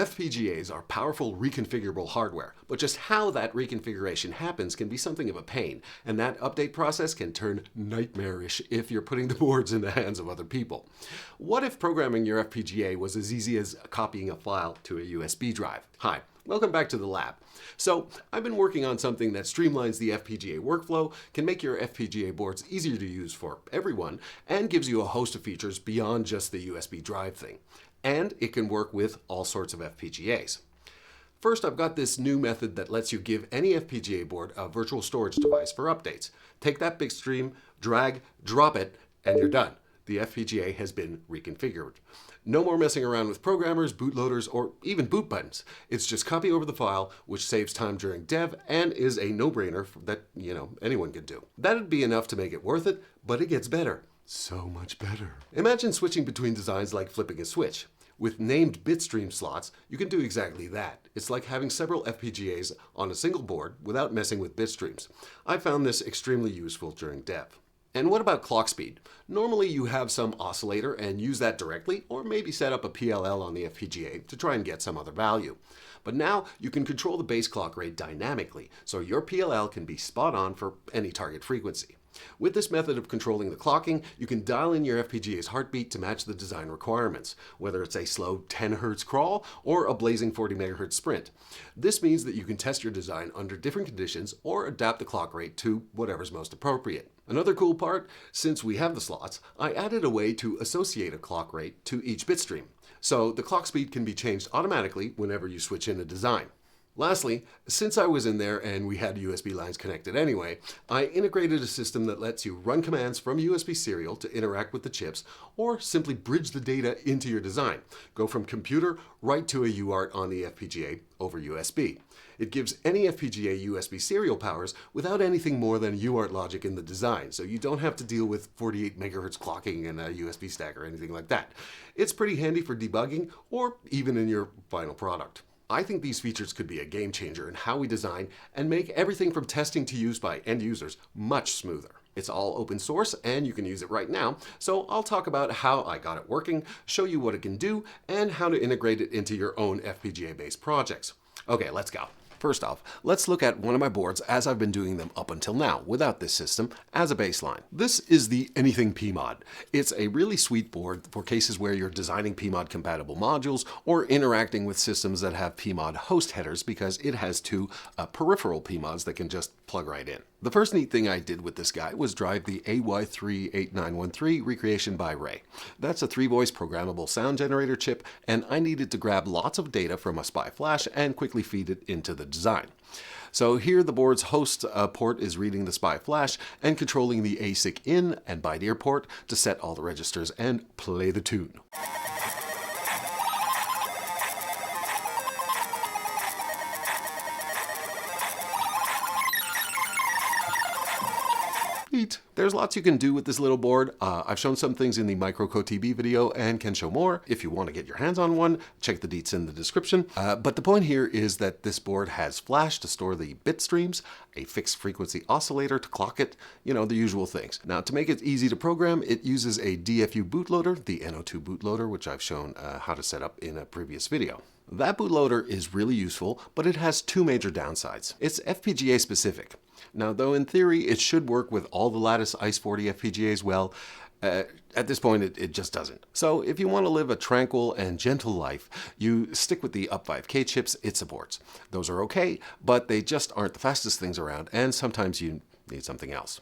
FPGAs are powerful reconfigurable hardware, but just how that reconfiguration happens can be something of a pain, and that update process can turn nightmarish if you're putting the boards in the hands of other people. What if programming your FPGA was as easy as copying a file to a USB drive? Hi, welcome back to the lab. So, I've been working on something that streamlines the FPGA workflow, can make your FPGA boards easier to use for everyone, and gives you a host of features beyond just the USB drive thing. And it can work with all sorts of FPGAs. First, I've got this new method that lets you give any FPGA board a virtual storage device for updates. Take that bitstream, drag, drop it, and you're done. The FPGA has been reconfigured. No more messing around with programmers, bootloaders, or even boot buttons. It's just copy over the file, which saves time during dev and is a no-brainer that, anyone could do. That'd be enough to make it worth it, but it gets better. So much better. Imagine switching between designs like flipping a switch. With named bitstream slots, you can do exactly that. It's like having several FPGAs on a single board without messing with bitstreams. I found this extremely useful during dev. And what about clock speed? Normally you have some oscillator and use that directly, or maybe set up a PLL on the FPGA to try and get some other value. But now you can control the base clock rate dynamically, so your PLL can be spot on for any target frequency. With this method of controlling the clocking, you can dial in your FPGA's heartbeat to match the design requirements, whether it's a slow 10 Hz crawl or a blazing 40 MHz sprint. This means that you can test your design under different conditions or adapt the clock rate to whatever's most appropriate. Another cool part, since we have the slots, I added a way to associate a clock rate to each bitstream, so the clock speed can be changed automatically whenever you switch in a design. Lastly, since I was in there and we had USB lines connected anyway, I integrated a system that lets you run commands from USB serial to interact with the chips, or simply bridge the data into your design. Go from computer right to a UART on the FPGA over USB. It gives any FPGA USB serial powers without anything more than UART logic in the design, so you don't have to deal with 48 MHz clocking and a USB stack or anything like that. It's pretty handy for debugging or even in your final product. I think these features could be a game changer in how we design and make everything from testing to use by end users much smoother. It's all open source and you can use it right now, so I'll talk about how I got it working, show you what it can do, and how to integrate it into your own FPGA-based projects. Okay, let's go. First off, let's look at one of my boards as I've been doing them up until now, without this system, as a baseline. This is the Anything Pmod. It's a really sweet board for cases where you're designing Pmod compatible modules or interacting with systems that have Pmod host headers, because it has two peripheral Pmods that can just plug right in. The first neat thing I did with this guy was drive the AY38913 Recreation by Ray. That's a 3-voice programmable sound generator chip, and I needed to grab lots of data from a SPI flash and quickly feed it into the design. So here the board's host port is reading the SPI flash and controlling the ASIC in and binary port to set all the registers and play the tune. Neat. There's lots you can do with this little board. I've shown some things in the MicroCoTB video and can show more. If you want to get your hands on one, check the deets in the description. But the point here is that this board has flash to store the bit streams, a fixed frequency oscillator to clock it, the usual things. Now, to make it easy to program, it uses a DFU bootloader, the NO2 bootloader, which I've shown how to set up in a previous video. That bootloader is really useful, but it has two major downsides. It's FPGA specific. Now, though in theory it should work with all the Lattice ICE40 FPGAs, well, at this point it just doesn't. So if you want to live a tranquil and gentle life, you stick with the UP5K chips it supports. Those are okay, but they just aren't the fastest things around, and sometimes you need something else.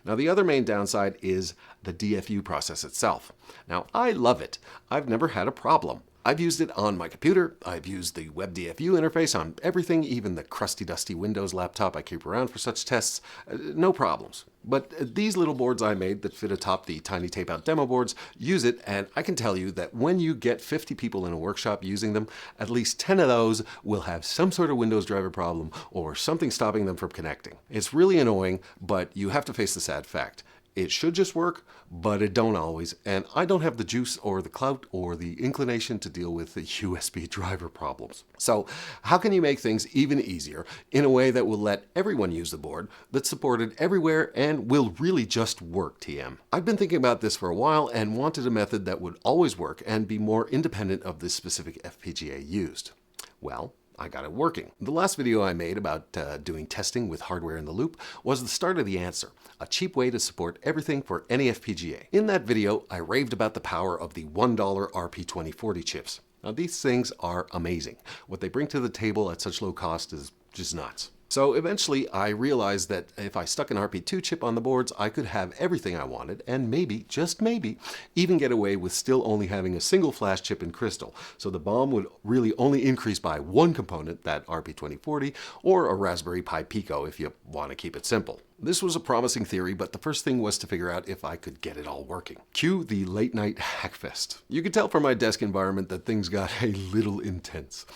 Now, the other main downside is the DFU process itself. Now, I love it. I've never had a problem. I've used it on my computer. I've used the WebDFU interface on everything, even the crusty, dusty Windows laptop I keep around for such tests. No problems. But these little boards I made that fit atop the tiny tape-out demo boards use it, and I can tell you that when you get 50 people in a workshop using them, at least 10 of those will have some sort of Windows driver problem or something stopping them from connecting. It's really annoying, but you have to face the sad fact. It should just work, but it don't always, and I don't have the juice or the clout or the inclination to deal with the USB driver problems. So how can you make things even easier in a way that will let everyone use the board, that's supported everywhere, and will really just work, TM? I've been thinking about this for a while and wanted a method that would always work and be more independent of the specific FPGA used. Well, I got it working. The last video I made about doing testing with hardware in the loop was the start of the answer, a cheap way to support everything for any FPGA. In that video, I raved about the power of the $1 RP2040 chips. Now these things are amazing. What they bring to the table at such low cost is just nuts. So eventually I realized that if I stuck an RP2 chip on the boards, I could have everything I wanted and maybe, just maybe, even get away with still only having a single flash chip in crystal. So the BOM would really only increase by one component, that RP2040, or a Raspberry Pi Pico if you want to keep it simple. This was a promising theory, but the first thing was to figure out if I could get it all working. Cue the late night hackfest. You could tell from my desk environment that things got a little intense.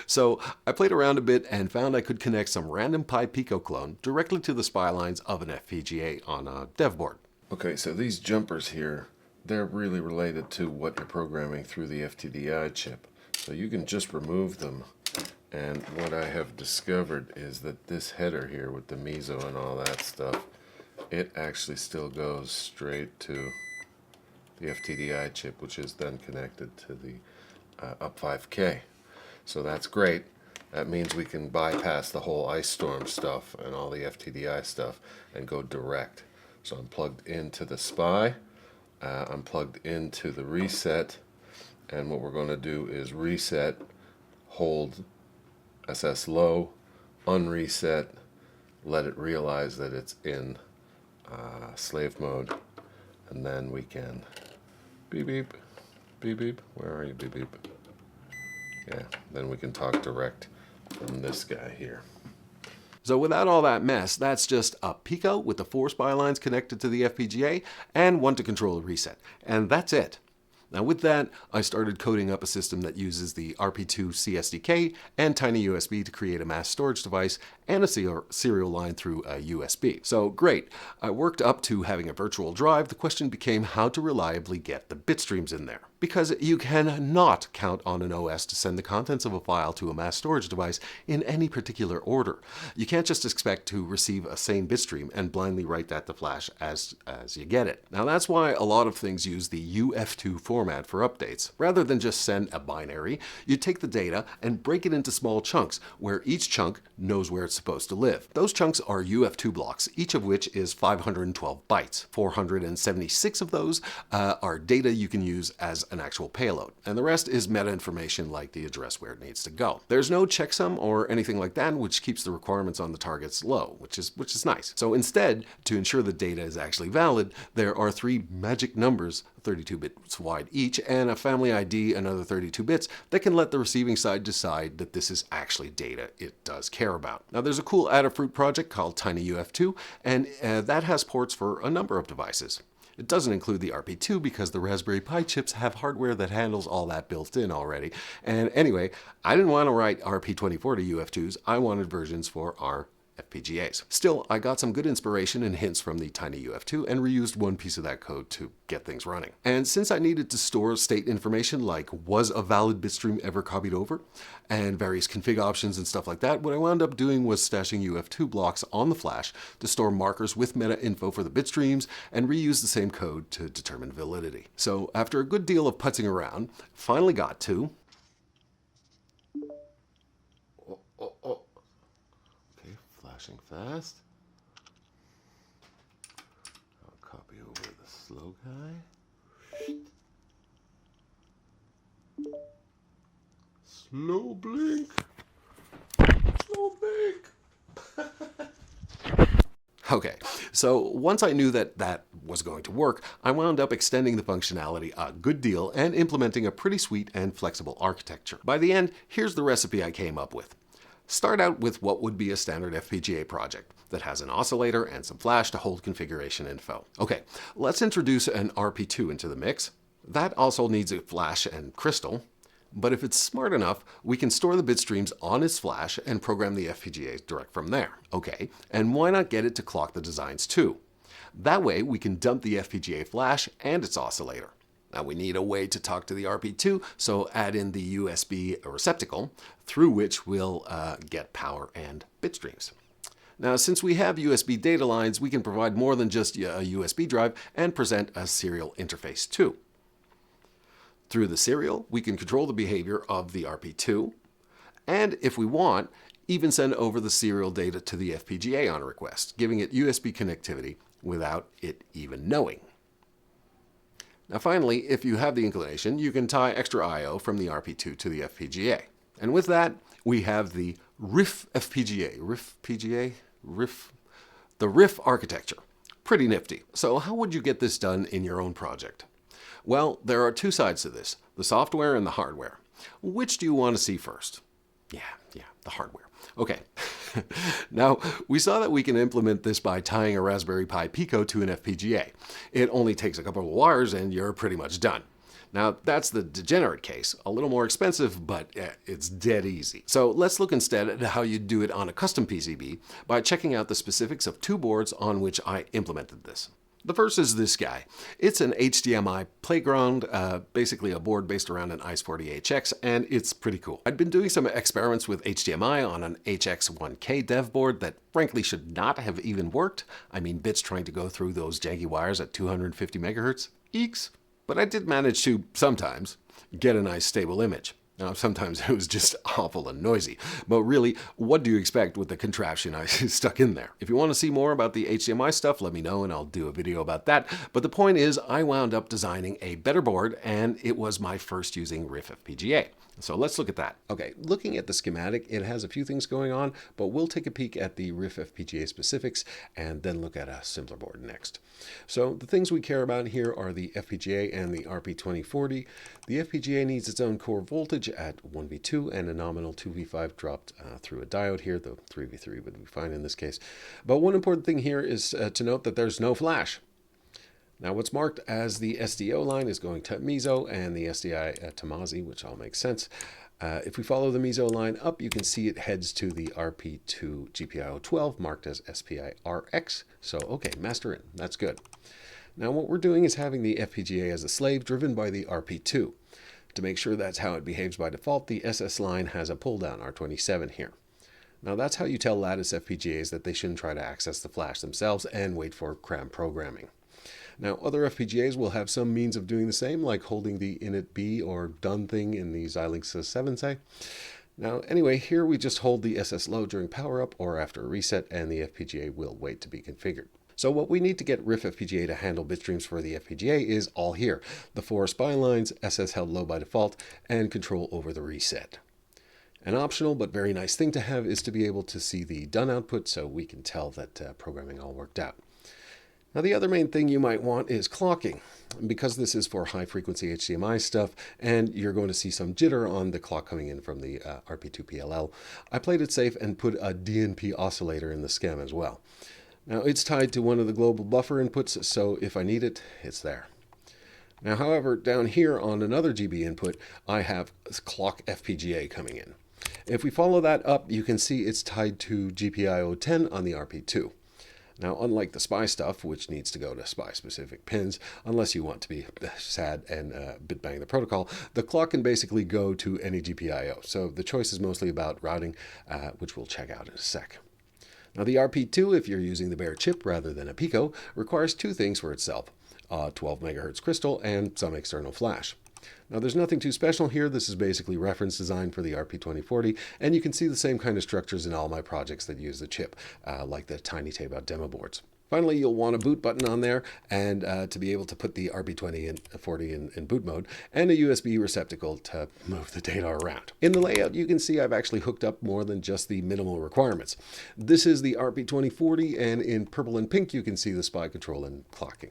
So I played around a bit and found I could connect some random Pi Pico clone directly to the SPI lines of an FPGA on a dev board. Okay, so these jumpers here, they're really related to what you're programming through the FTDI chip. So you can just remove them. And what I have discovered is that this header here with the meso and all that stuff, it actually still goes straight to the FTDI chip, which is then connected to the up5K. So that's great. That means we can bypass the whole ice storm stuff and all the FTDI stuff and go direct. So I'm plugged into the SPI, I'm plugged into the reset, and what we're going to do is reset, hold SS low, unreset, let it realize that it's in slave mode, and then we can beep beep, beep beep, where are you, beep beep? Yeah, then we can talk direct from this guy here. So without all that mess, that's just a Pico with the 4 SPI lines connected to the FPGA and one to control the reset. And that's it. Now with that, I started coding up a system that uses the RP2 CSDK and tiny USB to create a mass storage device and a serial line through a USB. So great, I worked up to having a virtual drive. The question became how to reliably get the bitstreams in there. Because you cannot count on an OS to send the contents of a file to a mass storage device in any particular order. You can't just expect to receive a sane bitstream and blindly write that to flash as you get it. Now that's why a lot of things use the UF2 format for updates. Rather than just send a binary, you take the data and break it into small chunks where each chunk knows where it's supposed to live. Those chunks are UF2 blocks, each of which is 512 bytes. 476 of those are data you can use as an actual payload, and the rest is meta information like the address where it needs to go. There's no checksum or anything like that, which keeps the requirements on the targets low, which is nice. So instead, to ensure the data is actually valid, there are 3 magic numbers, 32 bits wide each, and a family ID, another 32 bits, that can let the receiving side decide that this is actually data it does care about. Now there's a cool Adafruit project called tinyUF2, and that has ports for a number of devices. It doesn't include the RP2 because the Raspberry Pi chips have hardware that handles all that built in already. And anyway, I didn't want to write RP2040 UF2s, I wanted versions for our FPGAs. Still, I got some good inspiration and hints from the tinyUF2 and reused one piece of that code to get things running. And since I needed to store state information like was a valid bitstream ever copied over, and various config options and stuff like that, what I wound up doing was stashing UF2 blocks on the flash to store markers with meta info for the bitstreams and reuse the same code to determine validity. So after a good deal of putzing around, finally got to flashing fast. I'll copy over the slow guy. Slow blink. Slow blink. Okay, so once I knew that that was going to work, I wound up extending the functionality a good deal and implementing a pretty sweet and flexible architecture. By the end, here's the recipe I came up with. Start out with what would be a standard FPGA project that has an oscillator and some flash to hold configuration info. Okay, let's introduce an RP2 into the mix. That also needs a flash and crystal, but if it's smart enough, we can store the bitstreams on its flash and program the FPGAs direct from there. Okay, and why not get it to clock the designs too? That way we can dump the FPGA flash and its oscillator. Now we need a way to talk to the RP2, so add in the USB receptacle through which we'll get power and bit streams. Now, since we have USB data lines, we can provide more than just a USB drive and present a serial interface too. Through the serial, we can control the behavior of the RP2, and if we want, even send over the serial data to the FPGA on request, giving it USB connectivity without it even knowing. Now finally, if you have the inclination, you can tie extra I/O from the RP2 to the FPGA. And with that, we have the Riff FPGA. The Riff architecture. Pretty nifty. So how would you get this done in your own project? Well, there are two sides to this, the software and the hardware. Which do you want to see first? Yeah, the hardware. Okay. Now, we saw that we can implement this by tying a Raspberry Pi Pico to an FPGA. It only takes a couple of wires and you're pretty much done. Now, that's the degenerate case. A little more expensive, but it's dead easy. So let's look instead at how you do it on a custom PCB by checking out the specifics of two boards on which I implemented this. The first is this guy. It's an HDMI playground, basically a board based around an ICE40HX, and it's pretty cool. I'd been doing some experiments with HDMI on an HX1K dev board that frankly should not have even worked. I mean, bits trying to go through those janky wires at 250 megahertz. Eeks. But I did manage to, sometimes, get a nice stable image. Now, sometimes it was just awful and noisy. But really, what do you expect with the contraption I stuck in there? If you want to see more about the HDMI stuff, let me know and I'll do a video about that. But the point is, I wound up designing a better board, and it was my first using Riff FPGA. So let's look at that. Okay, looking at the schematic, it has a few things going on, but we'll take a peek at the Riff FPGA specifics and then look at a simpler board next. So the things we care about here are the FPGA and the RP2040. The FPGA needs its own core voltage at 1V2 and a nominal 2V5 dropped through a diode here, though 3V3 would be fine in this case. But one important thing here is to note that there's no flash. Now what's marked as the SDO line is going to MISO and the SDI to MASI, which all makes sense. If we follow the MISO line up, you can see it heads to the RP2 GPIO12 marked as SPI-RX. So okay, master in, that's good. Now what we're doing is having the FPGA as a slave driven by the RP2. To make sure that's how it behaves by default, the SS line has a pull down R27 here. Now that's how you tell lattice FPGAs that they shouldn't try to access the flash themselves and wait for cram programming. Now, other FPGAs will have some means of doing the same, like holding the init-B or done thing in the Xilinx 7, say. Now, anyway, here we just hold the SS low during power-up or after a reset, and the FPGA will wait to be configured. So what we need to get Riff FPGA to handle bit streams for the FPGA is all here. The 4 spine lines, SS held low by default, and control over the reset. An optional but very nice thing to have is to be able to see the done output so we can tell that programming all worked out. Now the other main thing you might want is clocking. Because this is for high frequency HDMI stuff and you're going to see some jitter on the clock coming in from the RP2 PLL, I played it safe and put a DNP oscillator in the scheme as well. Now it's tied to one of the global buffer inputs, so if I need it, it's there. Now however, down here on another GB input, I have clock FPGA coming in. If we follow that up, you can see it's tied to GPIO10 on the RP2. Now, unlike the SPI stuff, which needs to go to SPI-specific pins, unless you want to be sad and bit-bang the protocol, the clock can basically go to any GPIO. So the choice is mostly about routing, which we'll check out in a sec. Now, the RP2, if you're using the bare chip rather than a Pico, requires two things for itself, 12 MHz crystal and some external flash. Now there's nothing too special here. This is basically reference design for the RP2040, and you can see the same kind of structures in all my projects that use the chip, like the tiny tape out demo boards. Finally, you'll want a boot button on there, and to be able to put the RP2040 in boot mode, and a USB receptacle to move the data around. In the layout, you can see I've actually hooked up more than just the minimal requirements. This is the RP2040, and in purple and pink, you can see the SPI control and clocking.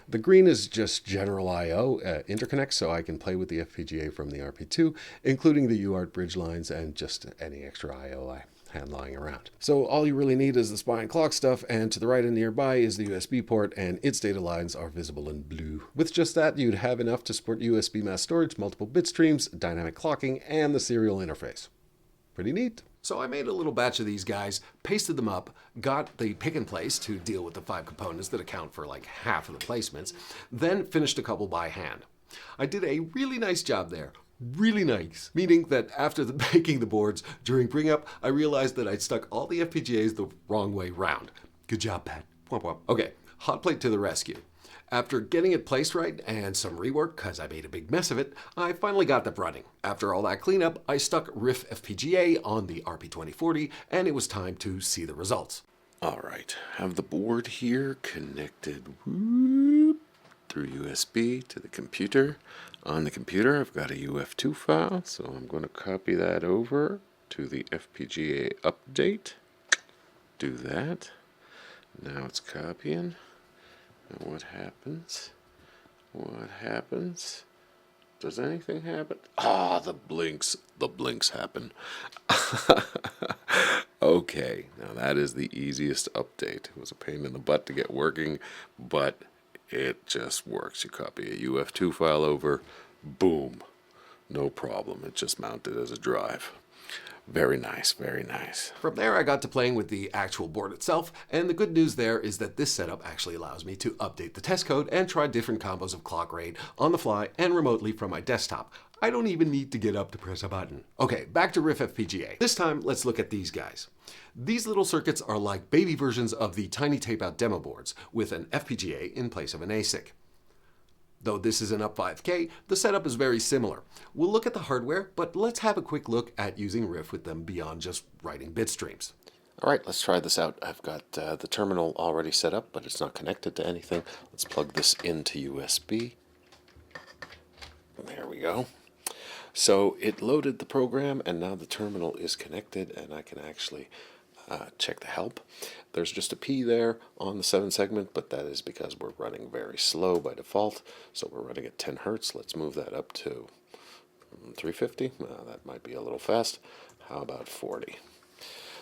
The green is just general I/O interconnect, so I can play with the FPGA from the RP2, including the UART bridge lines and just any extra I/O I had lying around. So all you really need is the SPI and clock stuff, and to the right and nearby is the USB port, and its data lines are visible in blue. With just that, you'd have enough to support USB mass storage, multiple bit streams, dynamic clocking, and the serial interface. Pretty neat. So I made a little batch of these guys, pasted them up, got the pick and place to deal with the 5 components that account for like half of the placements, then finished a couple by hand. I did a really nice job there. Really nice. Meaning that after making the boards, during bring up, I realized that I'd stuck all the FPGAs the wrong way round. Good job, Pat. Womp womp. Okay, hot plate to the rescue. After getting it placed right and some rework, because I made a big mess of it, I finally got them running. After all that cleanup, I stuck Riff FPGA on the RP2040, and it was time to see the results. All right, have the board here connected through USB to the computer. On the computer, I've got a UF2 file, so I'm going to copy that over to the FPGA update. Do that. Now it's copying. And what happens? What happens? Does anything happen? Ah, the blinks. The blinks happen. Okay, now that is the easiest update. It was a pain in the butt to get working, but it just works. You copy a UF2 file over, boom, no problem. It just mounted as a drive. Very nice, very nice. From there, I got to playing with the actual board itself, and the good news there is that this setup actually allows me to update the test code and try different combos of clock rate on the fly and remotely from my desktop. I don't even need to get up to press a button. Okay, back to Riff FPGA. This time, let's look at these guys. These little circuits are like baby versions of the tiny tape-out demo boards with an FPGA in place of an ASIC. Though this is an UP5K, the setup is very similar. We'll look at the hardware, but let's have a quick look at using Riff with them beyond just writing bit streams. All right, let's try this out. I've got the terminal already set up, but it's not connected to anything. Let's plug this into USB. There we go. So it loaded the program, and now the terminal is connected, and I can actually check the help. There's just a P there on the 7 segment, but that is because we're running very slow by default. So we're running at 10 Hertz. Let's move that up to 350. That might be a little fast. How about 40?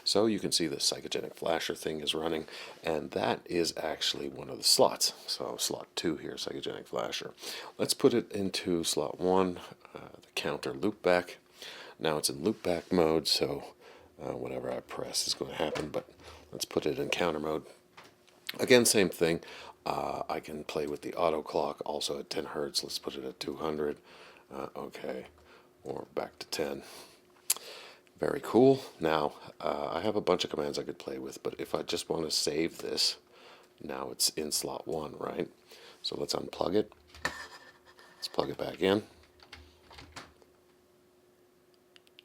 So you can see the psychogenic flasher thing is running, and that is actually one of the slots. So slot 2 here, psychogenic flasher. Let's put it into slot 1, the counter loopback. Now it's in loopback mode, so whatever I press is going to happen, but let's put it in counter mode. Again, same thing. I can play with the auto clock also at 10 Hertz. Let's put it at 200. Okay, or back to 10. Very cool. Now, I have a bunch of commands I could play with, but if I just want to save this, now it's in slot 1, right? So let's unplug it. Let's plug it back in.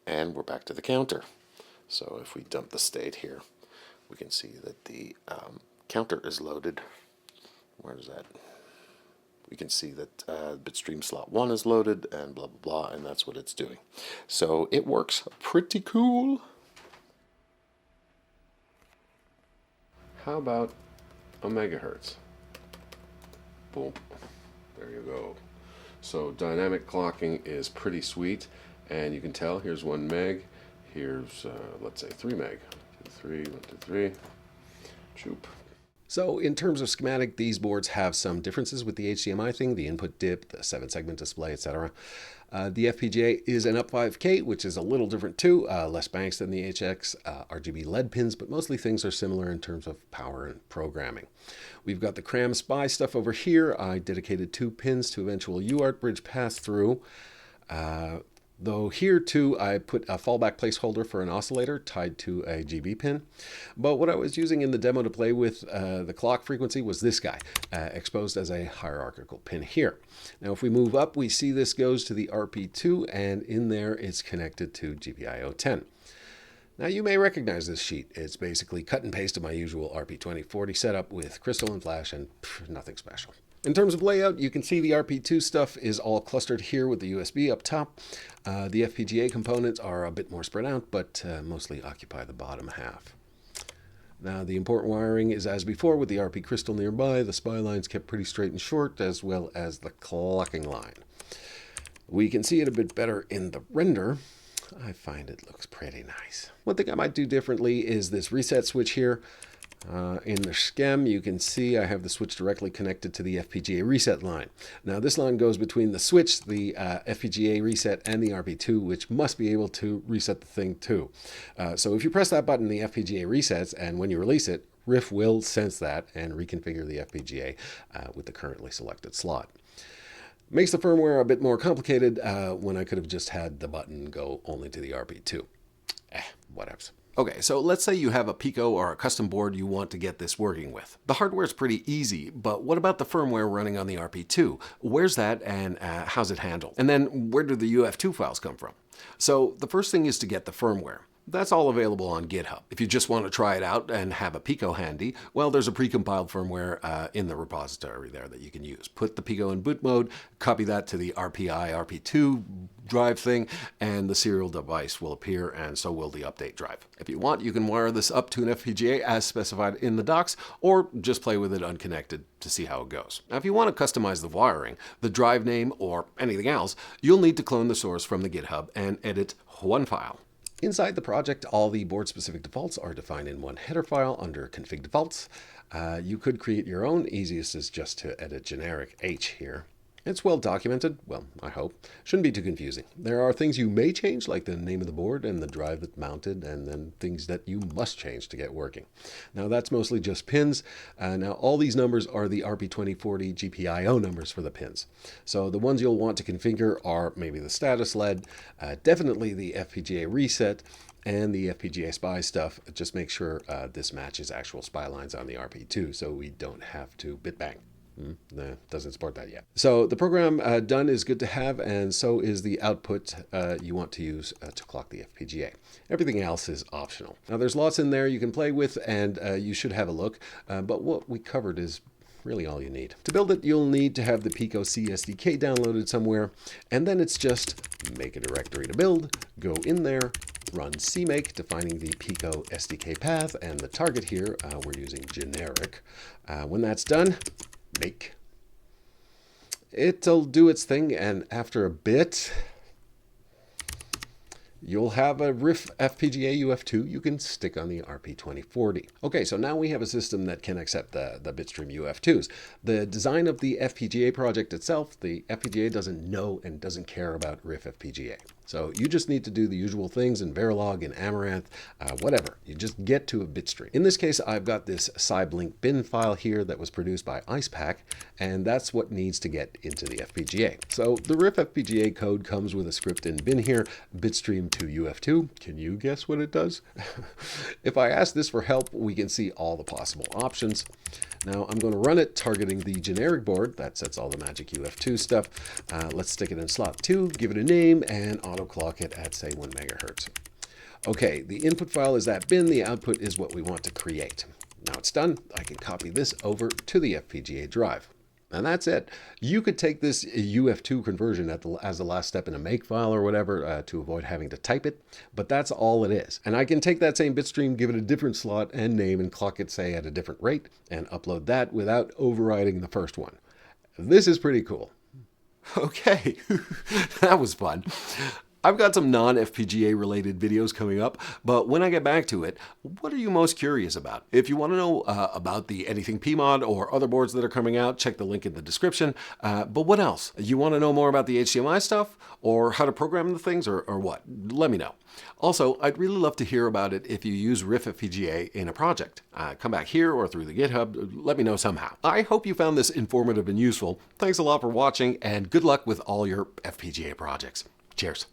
And we're back to the counter. So if we dump the state here, we can see that the counter is loaded. Where is that? We can see that bitstream slot 1 is loaded and blah, blah, blah, and that's what it's doing. So it works pretty cool. How about a megahertz? Boom. There you go. So dynamic clocking is pretty sweet, and you can tell here's 1 meg. Here's, let's say 3 meg. 2, 3, 1, 2, 3. Choop. So in terms of schematic, these boards have some differences with the HDMI thing, the input dip, the 7-segment display, etc. The FPGA is an UP5K, which is a little different too, less banks than the HX, RGB LED pins, but mostly things are similar in terms of power and programming. We've got the CRAM SPI stuff over here. I dedicated 2 pins to eventual UART bridge pass-through. Though here too, I put a fallback placeholder for an oscillator tied to a GB pin. But what I was using in the demo to play with the clock frequency was this guy, exposed as a hierarchical pin here. Now if we move up, we see this goes to the RP2, and in there it's connected to GPIO 10. Now you may recognize this sheet. It's basically cut and paste of my usual RP2040 setup with crystal and flash and nothing special. In terms of layout, you can see the RP2 stuff is all clustered here with the USB up top. The FPGA components are a bit more spread out, but mostly occupy the bottom half. Now the important wiring is as before with the RP crystal nearby. The SPI lines kept pretty straight and short, as well as the clocking line. We can see it a bit better in the render. I find it looks pretty nice. One thing I might do differently is this reset switch here. In the scheme, you can see I have the switch directly connected to the FPGA reset line. Now this line goes between the switch, the FPGA reset, and the RP2, which must be able to reset the thing too. So if you press that button, the FPGA resets, and when you release it, Riff will sense that and reconfigure the FPGA with the currently selected slot. Makes the firmware a bit more complicated when I could have just had the button go only to the RP2. Whatevs. Okay, so let's say you have a Pico or a custom board you want to get this working with. The hardware is pretty easy, but what about the firmware running on the RP2? Where's that and how's it handled? And then where do the UF2 files come from? So the first thing is to get the firmware. That's all available on GitHub. If you just want to try it out and have a Pico handy, well, there's a precompiled firmware in the repository there that you can use. Put the Pico in boot mode, copy that to the RPI, RP2 drive thing, and the serial device will appear, and so will the update drive. If you want, you can wire this up to an FPGA as specified in the docs, or just play with it unconnected to see how it goes. Now, if you want to customize the wiring, the drive name, or anything else, you'll need to clone the source from the GitHub and edit one file. Inside the project, all the board-specific defaults are defined in one header file under config defaults. You could create your own. Easiest is just to edit generic H here. It's well documented. Well, I hope. Shouldn't be too confusing. There are things you may change, like the name of the board and the drive that's mounted, and then things that you must change to get working. Now, that's mostly just pins. Now, all these numbers are the RP2040 GPIO numbers for the pins. So the ones you'll want to configure are maybe the status LED, definitely the FPGA reset, and the FPGA SPI stuff. Just make sure this matches actual SPI lines on the RP2 so we don't have to bit bang. No, doesn't support that yet. So the program done is good to have, and so is the output you want to use to clock the FPGA. Everything else is optional. Now there's lots in there you can play with, and you should have a look, but what we covered is really all you need. To build it, you'll need to have the Pico C SDK downloaded somewhere, and then it's just make a directory to build, go in there, run cmake, defining the Pico SDK path, and the target here, we're using generic. When that's done, make. It'll do its thing, and after a bit, you'll have a Riff FPGA UF2 you can stick on the RP2040. Okay, so now we have a system that can accept the bitstream UF2s. The design of the FPGA project itself, the FPGA doesn't know and doesn't care about Riff FPGA. So you just need to do the usual things in Verilog, in Amaranth, whatever. You just get to a bitstream. In this case, I've got this syblink bin file here that was produced by IcePack, and that's what needs to get into the FPGA. So the Riff FPGA code comes with a script in bin here, bitstream to UF2. Can you guess what it does? If I ask this for help, we can see all the possible options. Now I'm going to run it targeting the generic board that sets all the magic UF2 stuff. Let's stick it in slot 2, give it a name, and auto clock it at, say, 1 megahertz. Okay, the input file is that bin, the output is what we want to create. Now it's done, I can copy this over to the FPGA drive. And that's it. You could take this UF2 conversion as the last step in a make file or whatever to avoid having to type it, but that's all it is. And I can take that same bitstream, give it a different slot and name, and clock it, say, at a different rate, and upload that without overriding the first one. This is pretty cool. Okay, that was fun. I've got some non-FPGA related videos coming up, but when I get back to it, what are you most curious about? If you want to know about the Anything Pmod or other boards that are coming out, check the link in the description. But what else? You want to know more about the HDMI stuff or how to program the things or what? Let me know. Also, I'd really love to hear about it if you use Riff FPGA in a project. Come back here or through the GitHub, let me know somehow. I hope you found this informative and useful. Thanks a lot for watching, and good luck with all your FPGA projects. Cheers.